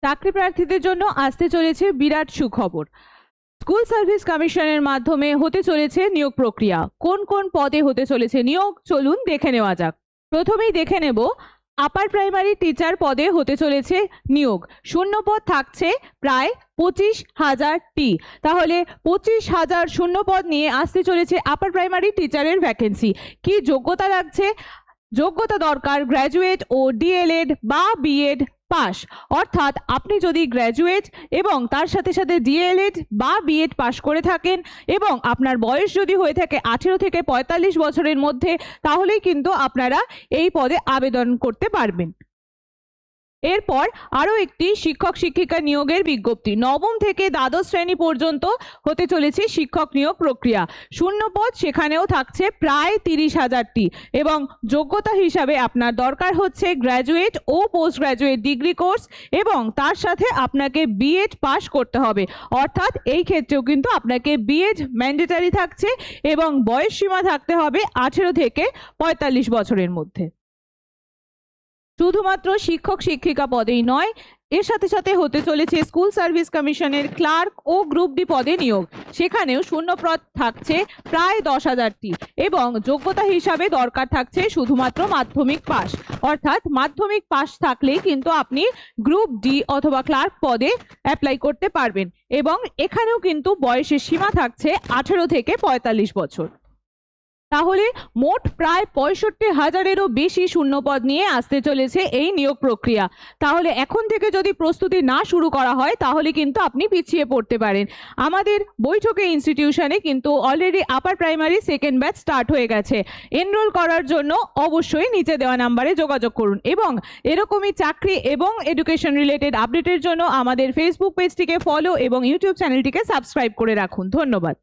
চাকরি প্রার্থীদের জন্য আসতে চলেছে বিরাট সুখবর। স্কুল সার্ভিস কমিশনের মাধ্যমে হতে চলেছে নিয়োগ প্রক্রিয়া। কোন কোন পদে হতে চলেছে নিয়োগ, চলুন দেখে নেওয়া যাক। প্রথমেই দেখে নেব আপার প্রাইমারি টিচার পদে হতে চলেছে নিয়োগ। শূন্য পদ থাকছে প্রায় 25,000টি। তাহলে 25,000 শূন্য পদ নিয়ে আসতে চলেছে আপার প্রাইমারি টিচারের ভ্যাকেন্সি। কি যোগ্যতা লাগছে? যোগ্যতা দরকার গ্র্যাজুয়েট ও ডিএলএড বা বিএড পাস। অর্থাৎ আপনি যদি গ্র্যাজুয়েট এবং তার সাথে সাথে ডিএলএড বা বিএড পাস করে থাকেন এবং আপনার বয়স যদি হয়ে থাকে 18 থেকে 45 বছরের মধ্যে, তাহলেই কিন্তু আপনারা এই পদে আবেদন করতে পারবেন। এরপর আরও একটি শিক্ষক শিক্ষিকা নিয়োগের বিজ্ঞপ্তি। নবম থেকে দ্বাদশ শ্রেণী পর্যন্ত হতে চলেছে শিক্ষক নিয়োগ প্রক্রিয়া। শূন্য পদ সেখানেও থাকছে প্রায় 30,000টি এবং যোগ্যতা হিসাবে আপনার দরকার হচ্ছে গ্র্যাজুয়েট ও পোস্ট গ্র্যাজুয়েট ডিগ্রি কোর্স এবং তার সাথে আপনাকে বিএড পাস করতে হবে। অর্থাৎ এই ক্ষেত্রেও কিন্তু আপনাকে বিএড ম্যান্ডেটারি থাকছে এবং বয়স সীমা থাকতে হবে 18 থেকে 45 বছরের মধ্যে। শুধুমাত্র শিক্ষক শিক্ষিকা পদেই নয়, এর সাথে সাথে হতে চলেছে স্কুল সার্ভিস কমিশনের ক্লার্ক ও গ্রুপ ডি পদে নিয়োগ। সেখানেও শূন্য পদ থাকছে প্রায় 10,000টি এবং যোগ্যতা হিসাবে দরকার থাকছে শুধুমাত্র মাধ্যমিক পাস। অর্থাৎ মাধ্যমিক পাস থাকলেই কিন্তু আপনি গ্রুপ ডি অথবা ক্লার্ক পদে অ্যাপ্লাই করতে পারবেন এবং এখানেও কিন্তু বয়সের সীমা থাকছে 18 থেকে 45 বছর। তাহলে মোট প্রায় 65,000-এরও বেশি শূন্যপদ নিয়ে আসতে চলেছে এই নিয়োগ প্রক্রিয়া। তাহলে এখন থেকে যদি প্রস্তুতি না শুরু করা হয় তাহলে কিন্তু আপনি পিছিয়ে পড়তে পারেন। আমাদের বৈঠকে ইনস্টিটিউশনে কিন্তু already upper primary second batch start হয়ে গেছে। এনরোল করার জন্য অবশ্যই নিচে দেওয়া নাম্বারে যোগাযোগ করুন এবং এরকমই চাকরি এবং এডুকেশন রিলেটেড আপডেটের জন্য আমাদের ফেসবুক পেজটিকে ফলো এবং ইউটিউব চ্যানেলটিকে সাবস্ক্রাইব করে রাখুন। ধন্যবাদ।